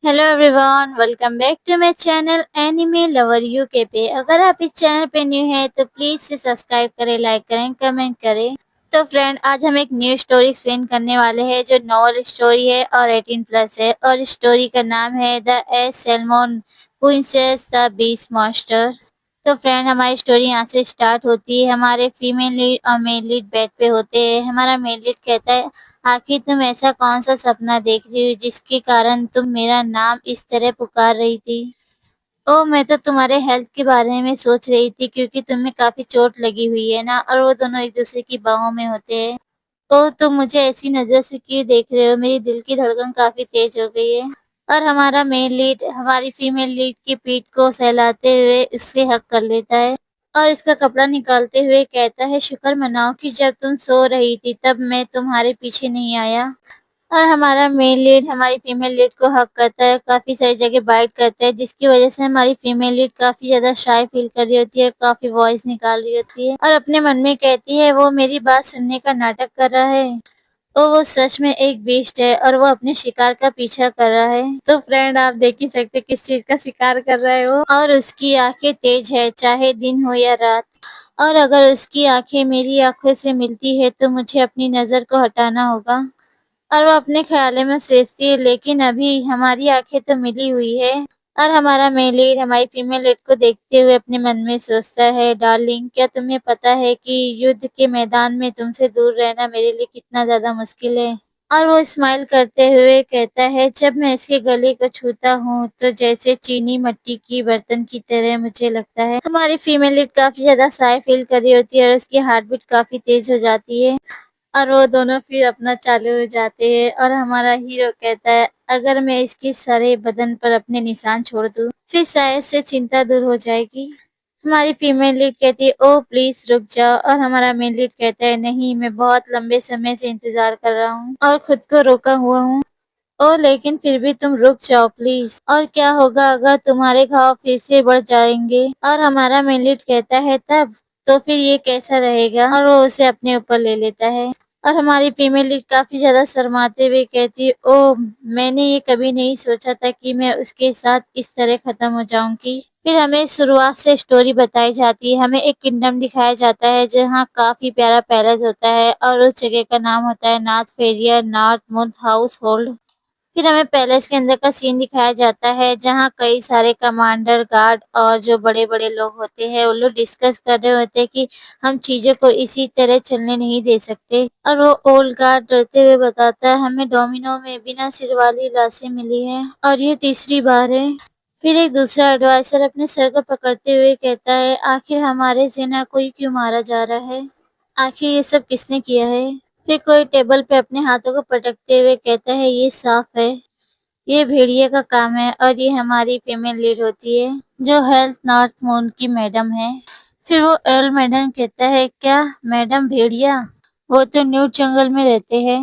Hello everyone, welcome back to my channel anime lover UK पे। अगर आप इस चैनल पे न्यू हैं तो प्लीज़ से सब्सक्राइब करें, लाइक करें, कमेंट करें। तो फ्रेंड, आज हम एक न्यू स्टोरी एक्सप्लेन करने वाले हैं जो नॉवल स्टोरी है और 18 प्लस है। और स्टोरी का नाम है the S salmon princess the beast master. तो फ्रेंड, हमारी स्टोरी यहाँ से स्टार्ट होती है। हमारे फीमेल लीड और मेल लीड बेड पे होते हैं। हमारा मेल लीड कहता है, आखिर तुम ऐसा कौन सा सपना देख रही हो जिसके कारण तुम मेरा नाम इस तरह पुकार रही थी? ओह, मैं तो तुम्हारे हेल्थ के बारे में सोच रही थी क्योंकि तुम्हें काफी चोट लगी हुई है ना। और वो दोनों एक दूसरे की बाहों में होते हैं। ओह, तुम मुझे ऐसी नजर से क्यों देख रहे हो? मेरी दिल की धड़कन काफी तेज हो गई है। और हमारा मेल लीड हमारी फीमेल लीड की पीठ को सहलाते हुए उससे हक कर लेता है और इसका कपड़ा निकालते हुए कहता है, शुक्र मनाओ कि जब तुम सो रही थी तब मैं तुम्हारे पीछे नहीं आया। और हमारा मेल लीड हमारी फीमेल लीड को हग करता है, काफ़ी सारी जगह बाइट करता है, जिसकी वजह से हमारी फीमेल लीड काफ़ी ज़्यादा शाय फील कर रही होती है, काफ़ी वॉइस निकाल रही होती है और अपने मन में कहती है वो मेरी बात सुनने का नाटक कर रहा है। तो वो सच में एक बीस्ट है और वो अपने शिकार का पीछा कर रहा है। तो फ्रेंड, आप देख ही सकते किस चीज़ का शिकार कर रहा है वो। और उसकी आंखें तेज है, चाहे दिन हो या रात। और अगर उसकी आंखें मेरी आंखों से मिलती है तो मुझे अपनी नज़र को हटाना होगा। और वो अपने ख़्यालों में सोचती है, लेकिन अभी हमारी आँखें तो मिली हुई है। और हमारा मेल लीड हमारी फीमेल लीड को देखते हुए अपने मन में सोचता है, डार्लिंग, क्या तुम्हें पता है कि युद्ध के मैदान में तुमसे दूर रहना मेरे लिए कितना ज़्यादा मुश्किल है? और वो स्माइल करते हुए कहता है, जब मैं इसके गले को छूता हूँ तो जैसे चीनी मिट्टी की बर्तन की तरह मुझे लगता है। हमारी फीमेल लीड काफ़ी ज़्यादा शाय फील कर रही होती है और उसकी हार्ट बीट काफ़ी तेज़ हो जाती है। और वो दोनों फिर अपना चालू हो जाते हैं और हमारा हीरो कहता है, अगर मैं इसकी सारे बदन पर अपने निशान छोड़ दूँ फिर शायद से चिंता दूर हो जाएगी। हमारी फीमेल लीड कहती है, ओह प्लीज रुक जाओ। और हमारा मेल लीड कहता है, नहीं, मैं बहुत लंबे समय से इंतजार कर रहा हूँ और खुद को रोका हुआ हूँ। ओह, लेकिन फिर भी तुम रुक जाओ प्लीज। और क्या होगा अगर तुम्हारे घाव फिर से बढ़ जाएंगे? और हमारा मेल लीड कहता है, तब तो फिर ये कैसा रहेगा? और वो उसे अपने ऊपर ले लेता है। और हमारी फीमेल लीड काफी ज्यादा शर्माते हुए कहती है, ओह, मैंने ये कभी नहीं सोचा था कि मैं उसके साथ इस तरह खत्म हो जाऊंगी। फिर हमें शुरुआत से स्टोरी बताई जाती है। हमें एक किंगडम दिखाया जाता है जहाँ काफी प्यारा पैलेस होता है और उस जगह का नाम होता है नॉर्थ फेरिया नॉर्थ मुड हाउस होल्ड। फिर हमें पैलेस के अंदर का सीन दिखाया जाता है जहाँ कई सारे कमांडर, गार्ड और जो बड़े-बड़े लोग होते हैं वो लोग डिस्कस कर रहे होते हैं कि हम चीज़ों को इसी तरह चलने नहीं दे सकते। और वो ओल्ड गार्ड डरते हुए बताता है, हमें डोमिनो में बिना सिर वाली लाशें मिली हैं और ये तीसरी बार है। फिर एक दूसरा एडवाइजर अपने सर को पकड़ते हुए कहता है, आखिर हमारे सेना को ही क्यों मारा जा रहा है? आखिर ये सब किसने किया है? फिर कोई टेबल पे अपने हाथों को पटकते हुए कहता है, ये साफ है, ये भेड़िए का काम है। और ये हमारी फीमेल लीड होती है जो हेल्थ नॉर्थ मून की मैडम है। फिर वो एल मैडम कहता है, क्या मैडम भेड़िया? वो तो न्यू जंगल में रहते हैं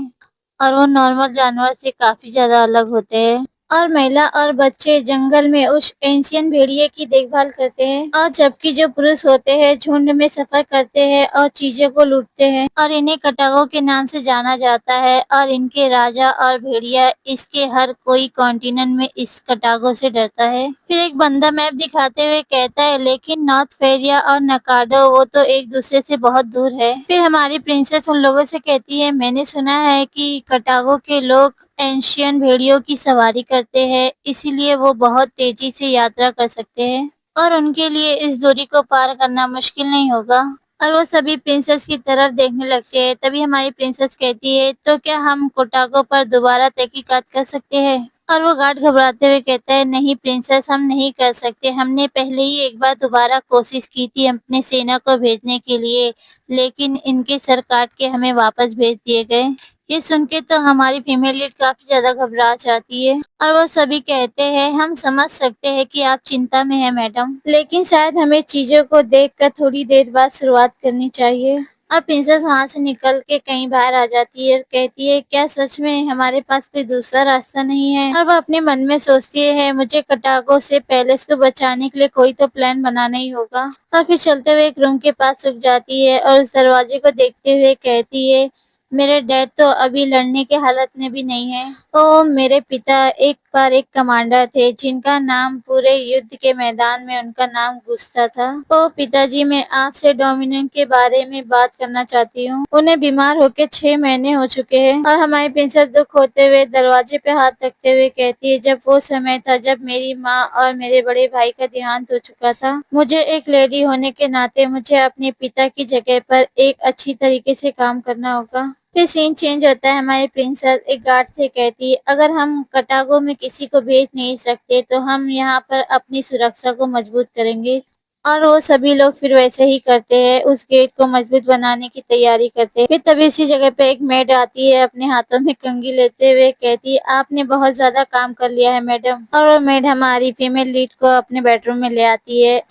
और वो नॉर्मल जानवर से काफी ज्यादा अलग होते हैं। और महिला और बच्चे जंगल में उस एंशियन भेड़िए की देखभाल करते हैं और जबकि जो पुरुष होते हैं झुंड में सफर करते हैं और चीजों को लूटते हैं और इन्हें कटागो के नाम से जाना जाता है। और इनके राजा और भेड़िया इसके हर कोई कॉन्टिनेंट में इस कटागो से डरता है। फिर एक बंदा मैप दिखाते हुए कहता है, लेकिन नॉर्थ फेरिया और नकाडो वो तो एक दूसरे से बहुत दूर है। फिर हमारी प्रिंसेस उन लोगों से कहती है, मैंने सुना है कि कटागो के लोग एंशियन भेड़ियों की सवारी करते हैं, इसीलिए वो बहुत तेजी से यात्रा कर सकते हैं और उनके लिए इस दूरी को पार करना मुश्किल नहीं होगा। और वो सभी प्रिंसेस की तरफ देखने लगते हैं। तभी हमारी प्रिंसेस कहती है, तो क्या हम कोटागो पर दोबारा तहकीकात कर सकते हैं? और वो गार्ड घबराते हुए कहता है, नहीं प्रिंसेस, हम नहीं कर सकते। हमने पहले ही एक बार दोबारा कोशिश की थी अपने सेना को भेजने के लिए, लेकिन इनके सर काट के हमें वापस भेज दिए गए। ये सुन के तो हमारी फीमेल लीड काफी ज्यादा घबरा जाती है और वो सभी कहते हैं, हम समझ सकते हैं कि आप चिंता में हैं मैडम, लेकिन शायद हमें चीजों को देखकर थोड़ी देर बाद शुरुआत करनी चाहिए। और प्रिंसेस वहाँ से निकल के कहीं बाहर आ जाती है और कहती है, क्या सच में हमारे पास कोई दूसरा रास्ता नहीं है? और वो अपने मन में सोचती है, मुझे कटागो से पैलेस को बचाने के लिए कोई तो प्लान बनाना ही होगा। और फिर चलते हुए एक रूम के पास रुक जाती है और उस दरवाजे को देखते हुए कहती है, मेरे डैड तो अभी लड़ने के हालत में भी नहीं है। ओ मेरे पिता एक बार एक कमांडर थे जिनका नाम पूरे युद्ध के मैदान में उनका नाम गूंजता था। ओ पिताजी, मैं आपसे डोमिनेंट के बारे में बात करना चाहती हूँ। उन्हें बीमार होकर 6 महीने हो चुके हैं और हमारी प्रिंसेस दुख होते हुए दरवाजे पे हाथ रखते हुए कहती है, जब वो समय था जब मेरी माँ और मेरे बड़े भाई का देहांत हो चुका था। मुझे एक लेडी होने के नाते मुझे अपने पिता की जगह पर एक अच्छी तरीके से काम करना होगा। फिर सीन चेंज होता है। हमारी प्रिंसेस एक गार्ड से कहती है, अगर हम कटागो में किसी को भेज नहीं सकते तो हम यहाँ पर अपनी सुरक्षा को मजबूत करेंगे। और वो सभी लोग फिर वैसे ही करते हैं, उस गेट को मजबूत बनाने की तैयारी करते हैं। फिर तभी इसी जगह पे एक मेड आती है, अपने हाथों में कंघी लेते हुए कहती है, आपने बहुत ज्यादा काम कर लिया है मैडम। और वो मेड हमारी फीमेल लीड को अपने बेडरूम में ले आती है।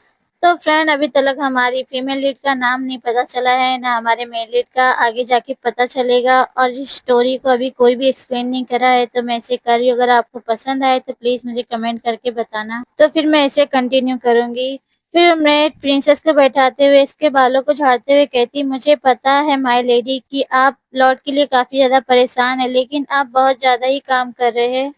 तो फ्रेंड, अभी तक हमारी फीमेल लीड का नाम नहीं पता चला है, ना हमारे मेल लीड का। आगे जाके पता चलेगा। और इस स्टोरी को अभी कोई भी एक्सप्लेन नहीं करा है तो मैं इसे कर रही हूँ। अगर आपको पसंद आए तो प्लीज मुझे कमेंट करके बताना, तो फिर मैं इसे कंटिन्यू करूंगी। फिर मैं प्रिंसेस को बैठाते हुए इसके बालों को झाड़ते हुए कहती, मुझे पता है माय लेडी कि आप लॉर्ड के लिए काफी ज्यादा परेशान है, लेकिन आप बहुत ज्यादा ही काम कर रहे हैं।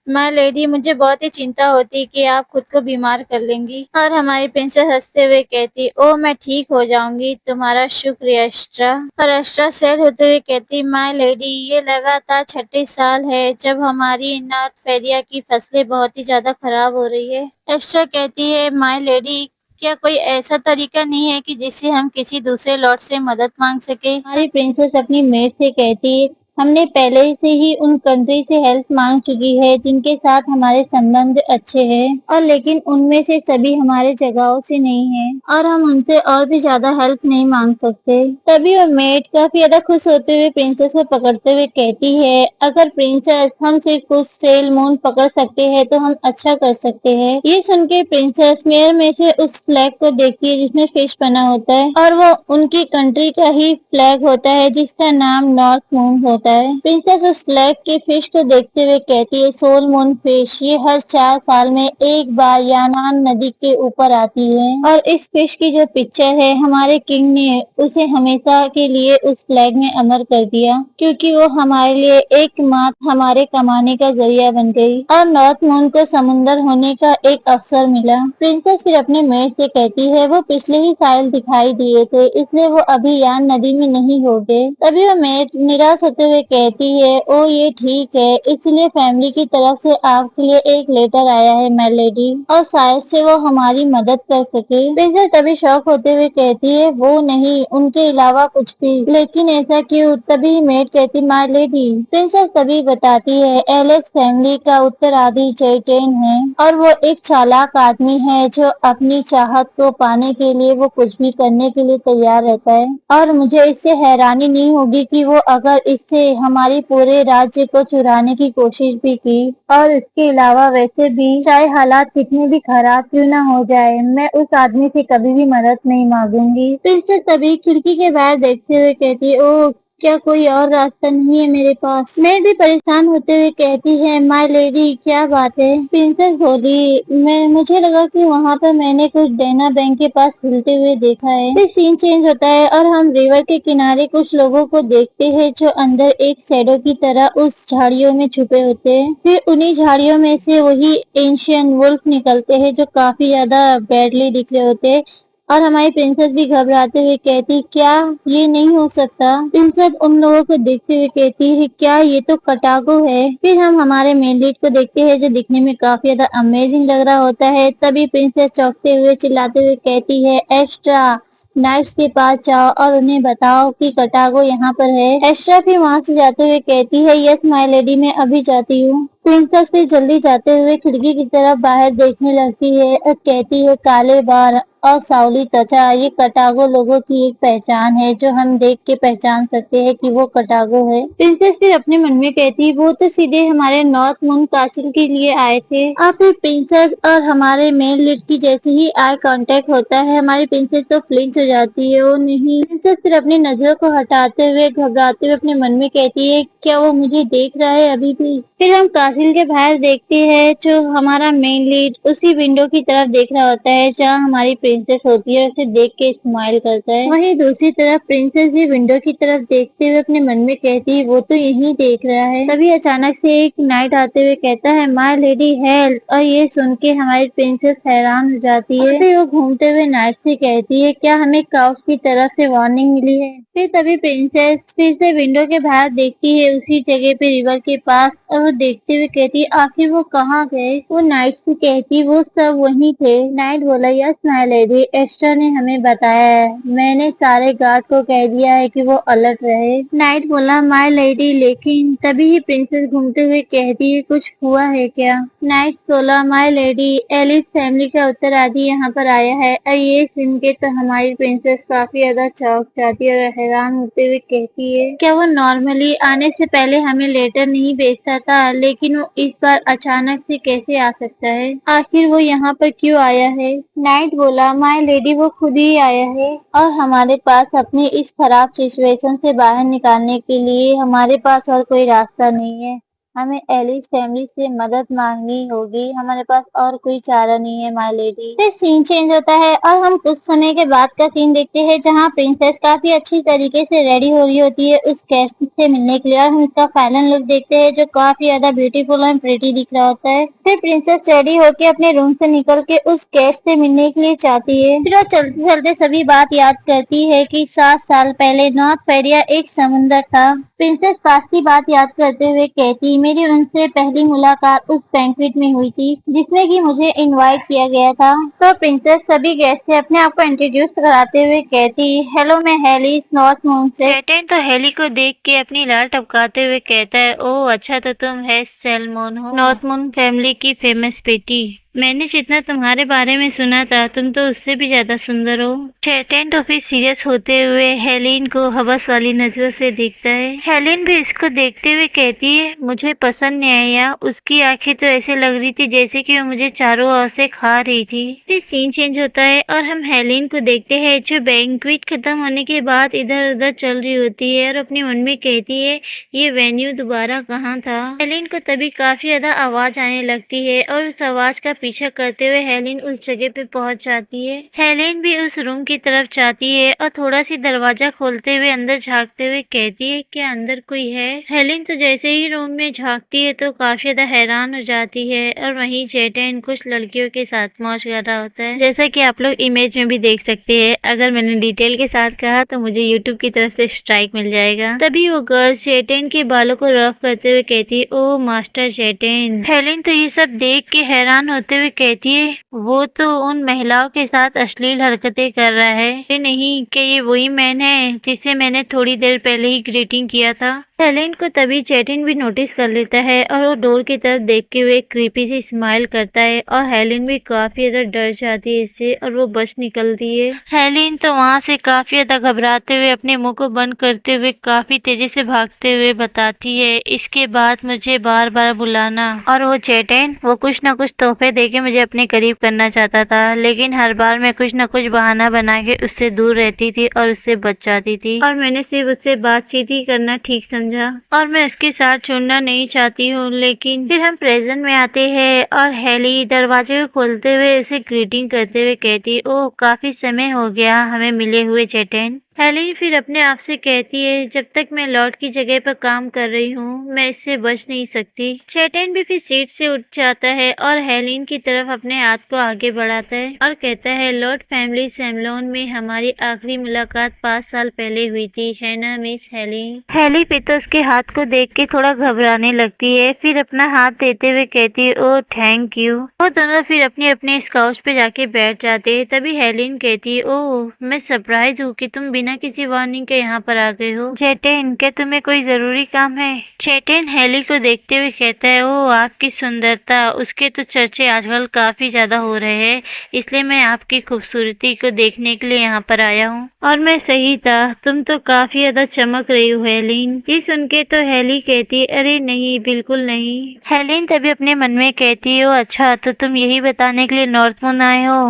माय लेडी, मुझे बहुत ही चिंता होती कि आप खुद को बीमार कर लेंगी। और हमारी प्रिंसेस हंसते हुए कहती, ओ मैं ठीक हो जाऊंगी, तुम्हारा शुक्रिया एस्ट्रा। और एस्ट्रा सैड होते हुए कहती, माय लेडी, ये लगातार 6ठे साल है जब हमारी नॉर्थ फेरिया की फसलें बहुत ही ज्यादा खराब हो रही है। एस्ट्रा कहती है, माय लेडी, क्या कोई ऐसा तरीका नहीं है कि जिससे हम किसी दूसरे लॉर्ड से मदद मांग सके। हमारी प्रिंसेस अपनी मेड से कहती है, हमने पहले से ही उन कंट्री से हेल्प मांग चुकी है जिनके साथ हमारे संबंध अच्छे हैं, और लेकिन उनमें से सभी हमारे जगहों से नहीं है और हम उनसे और भी ज्यादा हेल्प नहीं मांग सकते। तभी वो मेड काफी ज्यादा खुश होते हुए प्रिंसेस को पकड़ते हुए कहती है, अगर प्रिंसेस हम सिर्फ कुछ सेल मून पकड़ सकते हैं तो हम अच्छा कर सकते हैं। ये सुन के प्रिंसेस मेयर में से उस फ्लैग को देखती है जिसमें फिश बना होता है, और वो उनकी कंट्री का ही फ्लैग होता है जिसका नाम नॉर्थ मून होता है। प्रिंसेस उस फ्लैग के फिश को देखते हुए कहती है, सोल मून फिश, ये हर 4 साल में एक बार यानान नदी के ऊपर आती है, और इस फिश की जो पिक्चर है हमारे किंग ने उसे हमेशा के लिए उस फ्लैग में अमर कर दिया, क्योंकि वो हमारे लिए एकमात्र हमारे कमाने का जरिया बन गई और नॉर्थ मून को समुंदर होने का एक अवसर मिला। प्रिंसेस फिर अपने मेड से कहती है, वो पिछले ही साल दिखाई दिए थे, इसलिए वो अभी यान नदी में नहीं होंगे। तभी वो मेड निराश होते हुए कहती है, ओ ये ठीक है, इसलिए फैमिली की तरफ से आपके लिए एक लेटर आया है माय लेडी, और शायद से वो हमारी मदद कर सके। प्रिंसेस तभी शौक होते हुए कहती है, वो नहीं, उनके अलावा कुछ भी। लेकिन ऐसा क्यों? तभी मेड कहती, माय लेडी। प्रिंसेस तभी बताती है, एलेक्स फैमिली का उत्तराधिकारी चैटेन है और वो एक चालाक आदमी है जो अपनी चाहत को पाने के लिए वो कुछ भी करने के लिए तैयार रहता है, और मुझे इससे हैरानी नहीं होगी कि वो अगर इससे हमारी पूरे राज्य को चुराने की कोशिश भी की। और इसके अलावा वैसे भी चाहे हालात कितने भी खराब क्यों ना हो जाए, मैं उस आदमी से कभी भी मदद नहीं मांगूंगी। प्रिंसेस तभी खिड़की के बाहर देखते हुए कहती है, ओ क्या कोई और रास्ता नहीं है मेरे पास? मेड भी परेशान होते हुए कहती है, माय लेडी क्या बात है? प्रिंसेस बोली, मुझे लगा कि वहाँ पर मैंने कुछ देना बैंक के पास हिलते हुए देखा है। फिर सीन चेंज होता है और हम रिवर के किनारे कुछ लोगों को देखते हैं जो अंदर एक शैडो की तरह उस झाड़ियों में छुपे होते हैं। फिर उन्हीं झाड़ियों में से वही एंशियंट वुल्फ निकलते हैं जो काफी ज्यादा बैडली दिख रहे होते हैं, और हमारी प्रिंसेस भी घबराते हुए कहती, क्या ये नहीं हो सकता? प्रिंसेस उन लोगों को देखते हुए कहती है, क्या ये तो कटागो है। फिर हम हमारे मेन लीड को देखते हैं जो दिखने में काफी ज्यादा अमेजिंग लग रहा होता है। तभी प्रिंसेस चौंकते हुए चिल्लाते हुए कहती है, एक्स्ट्रा नाइट्स के पास जाओ और उन्हें बताओ कि कटागो यहाँ पर है। एस्ट्रा फिर वहाँ से जाते हुए कहती है, यस माय लेडी, मैं अभी जाती हूँ। प्रिंसेस फिर जल्दी जाते हुए खिड़की की तरफ बाहर देखने लगती है और कहती है, काले बाल और सावली त्वचा, ये कटागो लोगों की एक पहचान है जो हम देख के पहचान सकते हैं कि वो कटागो है। प्रिंसेस फिर अपने मन में कहती है, वो तो सीधे हमारे नॉर्थ मून कासिल के लिए आए थे। और फिर प्रिंसेस और हमारे मेन लीड की जैसे ही आई कांटेक्ट होता है हमारी प्रिंसेस तो फ्लिंच हो जाती है। वो नहीं, प्रिंसेस फिर अपनी नजरों को हटाते हुए घबराते हुए अपने मन में कहती है, क्या वो मुझे देख रहा है अभी भी? फिर हम कासिल के बाहर देखते हैं जो हमारा मेन लीड उसी विंडो की तरफ देख रहा होता है जहाँ हमारी प्रिंसेस होती है, उसे देख के स्माइल करता है। वहीं दूसरी तरफ प्रिंसेस भी विंडो की तरफ देखते हुए अपने मन में कहती है वो तो यही देख रहा है। तभी अचानक से एक नाइट आते हुए कहता है माय लेडी हेल्प, और ये सुन के हमारी प्रिंसेस हैरान हो जाती है। फिर वो घूमते हुए नाइट से कहती है क्या हमें काउस की तरफ से वार्निंग मिली है। फिर तभी प्रिंसेस फिर से विंडो के बाहर देखती है उसी जगह पे रिवर के पास, और वो देखते हुए कहती है आखिर वो कहाँ गए। वो नाइट से कहती वो सब वहीं थे। नाइट बोला यस माय लेडी, एस्टर ने हमें बताया है, मैंने सारे गार्ड को कह दिया है कि वो अलर्ट रहे। नाइट बोला माय लेडी लेकिन तभी ही प्रिंसेस घूमते हुए कहती है कुछ हुआ है क्या। नाइट बोला माय लेडी एलिस फैमिली का उत्तराधिकारी यहाँ पर आया है, और ये सुन के तो हमारी प्रिंसेस काफी ज्यादा चौंक जाती है और हैरान होते हुए कहती है क्या वो नॉर्मली आने से पहले हमें लेटर नहीं भेजता था, लेकिन वो इस बार अचानक से कैसे आ सकता है, आखिर वो यहाँ पर क्यों आया है। नाइट बोला माय लेडी वो खुद ही आया है, और हमारे पास अपनी इस खराब सिचुएशन से बाहर निकालने के लिए हमारे पास और कोई रास्ता नहीं है, हमें एलिस फैमिली से मदद मांगनी होगी, हमारे पास और कोई चारा नहीं है माय लेडी। फिर सीन चेंज होता है और हम कुछ समय के बाद का सीन देखते हैं जहाँ प्रिंसेस काफी अच्छी तरीके से रेडी हो रही होती है उस गेस्ट से मिलने के लिए, और हम इसका फाइनल लुक देखते हैं जो काफी ज्यादा ब्यूटीफुल और प्रिटी दिख रहा होता है। फिर प्रिंसेस रेडी होके अपने रूम से निकल के उस गेस्ट से मिलने के लिए चाहती है। फिर वो चलते चलते सभी बात याद करती है कि 7 साल पहले नॉर्थ फेरिया एक समुंदर था। प्रिंसेस पास्ट की बात याद करते हुए कहती मेरी उनसे पहली मुलाकात उस बैंक्वेट में हुई थी जिसमें कि मुझे इनवाइट किया गया था। तो प्रिंसेस सभी गेस्ट से अपने आप को इंट्रोड्यूस कराते हुए कहती हेलो मैं हेली नॉर्थ मून से। कैटन तो हेली को देख के अपनी लाल टपकाते हुए कहता है ओह अच्छा तो तुम है सेलमोन हो, नॉर्थ मून फैमिली की फेमस बेटी। मैंने जितना तुम्हारे बारे में सुना था तुम तो उससे भी ज्यादा सुंदर हो। कैटन तो फिर सीरियस होते हुए हेलिन को हवस वाली नजरों से देखता है। हेलिन भी इसको देखते हुए कहती है मुझे पसंद नहीं आया, उसकी आंखें तो ऐसे लग रही थी जैसे कि वो मुझे चारों ओर से खा रही थी। फिर सीन चेंज होता है और हम हेलिन को देखते हैं जो बैंक्वेट खत्म होने के बाद इधर उधर चल रही होती है और अपने मन में कहती है ये वेन्यू दोबारा कहाँ था। हेलिन को तभी काफी ज्यादा आवाज आने लगती है और उस आवाज का पीछा करते हुए हेलिन उस जगह पे पहुंच जाती है। हेलिन भी उस रूम की तरफ जाती है और थोड़ा सी दरवाजा खोलते हुए अंदर झांकते हुए कहती है क्या अंदर कोई है। हेलिन तो जैसे ही रूम में झांकती है तो काफी ज्यादा हैरान हो जाती है और वहीं चेटन कुछ लड़कियों के साथ मौज कर रहा होता है, जैसा कि आप लोग इमेज में भी देख सकते हैं। अगर मैंने डिटेल के साथ कहा तो मुझे यूट्यूब की तरफ से स्ट्राइक मिल जाएगा। तभी वो गर्ल चेटन के बालों को रफ करते हुए कहती है ओ मास्टर चेटन। हेलिन तो ये सब देख के हैरान होते हुए कहती है वो तो उन महिलाओं के साथ अश्लील हरकतें कर रहा है। ये नहीं कि ये वही मैन है जिसे मैंने थोड़ी देर पहले ही ग्रीटिंग किया था। हेलेन को तभी चेटिन भी नोटिस कर लेता है और वो डोर की तरफ देखते हुए क्रीपी सी स्माइल करता है और हेलेन भी काफी ज्यादा डर जाती है इससे और वो बच निकलती है। हेलेन तो वहाँ से काफी ज्यादा घबराते हुए अपने मुंह को बंद करते हुए काफी तेजी से भागते हुए बताती है इसके बाद मुझे बार बार बुलाना। और वो चेटिन वो कुछ न कुछ तोहफे देके मुझे अपने करीब करना चाहता था, लेकिन हर बार मैं कुछ न कुछ बहाना बना के उससे दूर रहती थी और उससे बच जाती थी और मैंने सिर्फ उससे बातचीत ही करना ठीक समझा और मैं उसके साथ छोड़ना नहीं चाहती हूँ। लेकिन फिर हम प्रेजेंट में आते हैं और हेली दरवाजे को खोलते हुए उसे ग्रीटिंग करते हुए कहती ओह काफी समय हो गया हमें मिले हुए चेटिन। हेली फिर अपने आप से कहती है जब तक मैं लॉर्ड की जगह पर काम कर रही हूँ मैं इससे बच नहीं सकती। चेटिन भी फिर सीट से उठ जाता है और हेलिन की तरफ अपने हाथ को आगे बढ़ाता है और कहता है लॉर्ड फैमिली सेमलोन में हमारी आखिरी मुलाकात 5 साल पहले हुई थी, है ना मिस हेली। हेली पे तो उसके हाथ को देख के थोड़ा घबराने लगती है, फिर अपना हाथ देते हुए कहती है ओह थैंक यू। वो दोनों फिर अपने अपने इस काउच पे जाके बैठ जाते हैं। तभी हेलिन कहती है ओह मैं सरप्राइज हूँ कि तुम बिना किसी वार्निंग के यहाँ पर आ गए हो। चेटिन क्या तुम्हें कोई जरूरी काम है। चेटिन हेली को देखते हुए कहता है ओह आपकी सुंदरता उसके तो चर्चे आजकल काफी ज्यादा हो रहे हैं, इसलिए मैं आपकी खूबसूरती को देखने के लिए यहाँ पर आया हूँ। और मैं सही था, तुम तो काफी ज्यादा चमक रही हो हेलिन। ये सुन के तो हेली कहती अरे नहीं बिल्कुल नहीं। हेलिन तभी अपने मन में कहती हो अच्छा तो तुम यही बताने के लिए नॉर्थ मून आए हो।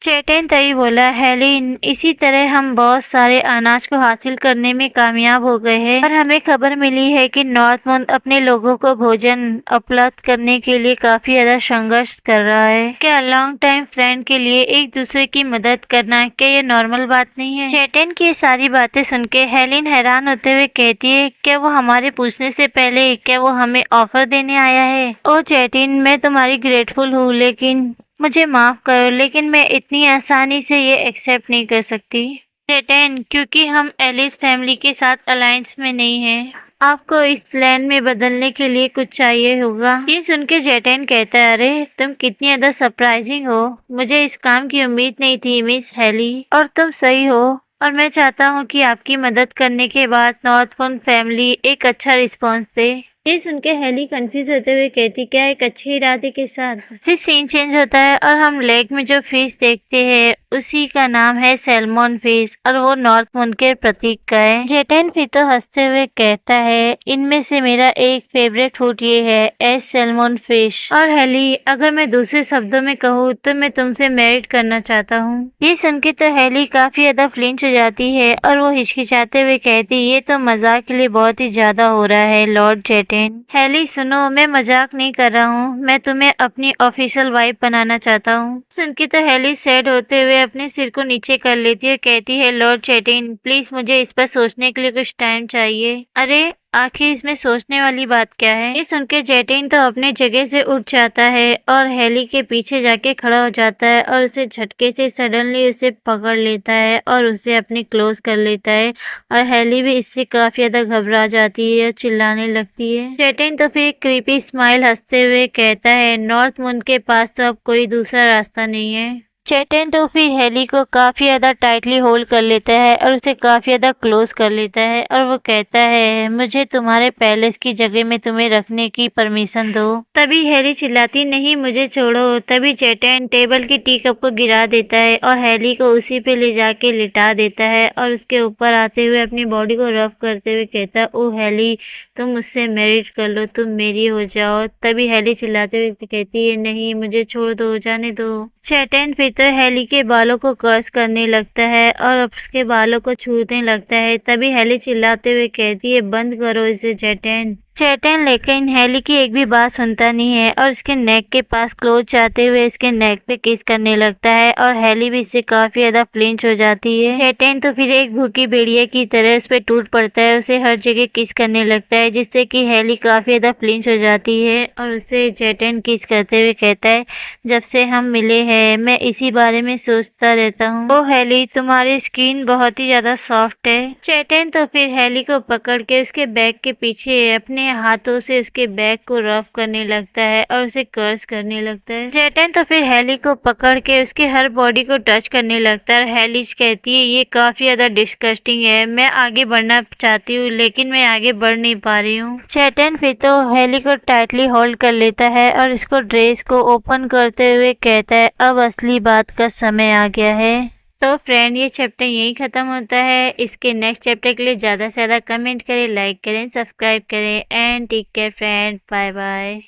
चेटेन तभी बोला, हेलिन, इसी तरह हम बहुत सारे अनाज को हासिल करने में कामयाब हो गए हैं और हमें खबर मिली है कि नॉर्थमून अपने लोगों को भोजन उपलब्ध करने के लिए काफी ज्यादा संघर्ष कर रहा है। क्या लॉन्ग टाइम फ्रेंड के लिए एक दूसरे की मदद करना क्या ये नॉर्मल बात नहीं है? चेटेन की सारी बातें सुन के हेलिन हैरान होते हुए कहती है, क्या वो हमारे पूछने से पहले क्या वो हमें ऑफर देने आया है? ओ चेटेन, मैं तुम्हारी ग्रेटफुल हूँ, लेकिन मुझे माफ करो, लेकिन मैं इतनी आसानी से ये एक्सेप्ट नहीं कर सकती। चेटेन, क्योंकि हम एलिस फैमिली के साथ अलायंस में नहीं हैं। आपको इस प्लान में बदलने के लिए कुछ चाहिए होगा। ये सुन के चेटेन कहता है, अरे तुम कितनी ज्यादा सरप्राइजिंग हो, मुझे इस काम की उम्मीद नहीं थी मिस हेली, और तुम सही हो और मैं चाहता हूँ कि आपकी मदद करने के बाद नॉर्थमून फैमिली एक अच्छा रिस्पॉन्स दे। ये सुन के हेली कंफ्यूज होते हुए कहती, क्या एक अच्छे इरादे के साथ? फिर सीन चेंज होता है और हम लेक में जो फिश देखते हैं उसी का नाम है सैल्मन फिश और वो नॉर्थमून के प्रतीक का है। चेटेन फिर तो हंसते हुए कहता है, इनमें से मेरा एक फेवरेट फूड ये है, एस सैल्मन फिश। और हेली, अगर मैं दूसरे शब्दों में कहूँ तो मैं तुमसे मैरिड करना चाहता हूँ। ये सुन के तो हेली काफी ज्यादा फ्लिंच हो जाती है और वो हिचकिचाते हुए कहती, ये तो मजाक के लिए बहुत ही ज्यादा हो रहा है लॉर्ड चेटेन। हेली सुनो, मैं मजाक नहीं कर रहा हूँ, मैं तुम्हें अपनी ऑफिशियल वाइफ बनाना चाहता हूँ। सुन के तो हेली सैड होते हुए अपने सिर को नीचे कर लेती है, कहती है, लॉर्ड चेटेन प्लीज मुझे इस पर सोचने के लिए कुछ टाइम चाहिए। अरे आखिर इसमें सोचने वाली बात क्या है? ये सुनकर चेटेन तो अपने जगह से उठ जाता है और हेली के पीछे जाके खड़ा हो जाता है और उसे झटके से सडनली उसे पकड़ लेता है और उसे अपने क्लोज कर लेता है और हेली भी इससे काफी ज्यादा घबरा जाती है और चिल्लाने लगती है। चेटेन तो फिर क्रीपी स्माइल हंसते हुए कहता है, नॉर्थमून के पास तो अब कोई दूसरा रास्ता नहीं है। चेटेन तो फिर हेली को काफी ज्यादा टाइटली होल्ड कर लेता है और उसे काफी ज्यादा क्लोज कर लेता है और वो कहता है, मुझे तुम्हारे पैलेस की जगह में तुम्हें रखने की परमिशन दो। तभी हेली चिल्लाती, नहीं मुझे छोड़ो। तभी चेटेन टेबल की टी कप को गिरा देता है और हेली को उसी पे ले जाके लिटा देता है और उसके ऊपर आते हुए अपनी बॉडी को रफ करते हुए कहता है, ओ हेली, तुम मुझसे मैरिड कर लो, तुम मेरी हो जाओ। तभी हेली चिल्लाते हुए कहती है, नहीं मुझे छोड़ दो, जाने दो। चेटेन फिर तो हेली के बालों को कर्स करने लगता है और उसके बालों को छूने लगता है। तभी हेली चिल्लाते हुए कहती है, बंद करो इसे चेटेन। चेटेन लेकिन हेली की एक भी बात सुनता नहीं है और उसके नेक के पास क्लोज जाते हुए उसके नेक पे किस करने लगता है और हेली भी इससे काफी ज्यादा फ्लिंच हो जाती है। चेटेन तो फिर एक भूखी भेड़िया की तरह उस पे टूट पड़ता है, उसे हर जगह किस करने लगता है जिससे कि हेली काफी ज्यादा फ्लिंच हो जाती है और उसे चेटेन किस करते हुए कहता है, जब से हम मिले हैं मैं इसी बारे में सोचता रहता हूँ। ओ हेली, तुम्हारी स्किन बहुत ही ज्यादा सॉफ्ट है। चेटेन तो फिर हेली को पकड़ के उसके बैग के पीछे अपने हाथों से उसके बैग को रफ करने लगता है और उसे कर्स करने लगता है। चेटेन तो फिर हेली को पकड़ के उसके हर बॉडी को टच करने लगता है। हेली कहती है, ये काफी ज्यादा डिस्गस्टिंग है, मैं आगे बढ़ना चाहती हूँ लेकिन मैं आगे बढ़ नहीं पा रही हूँ। चेटेन फिर तो हेली को टाइटली होल्ड कर लेता है और इसको ड्रेस को ओपन करते हुए कहता है, अब असली बात का समय आ गया है। तो फ्रेंड, ये चैप्टर यही खत्म होता है। इसके नेक्स्ट चैप्टर के लिए ज़्यादा से ज़्यादा कमेंट करें, लाइक करें, सब्सक्राइब करें and take care friend, bye bye.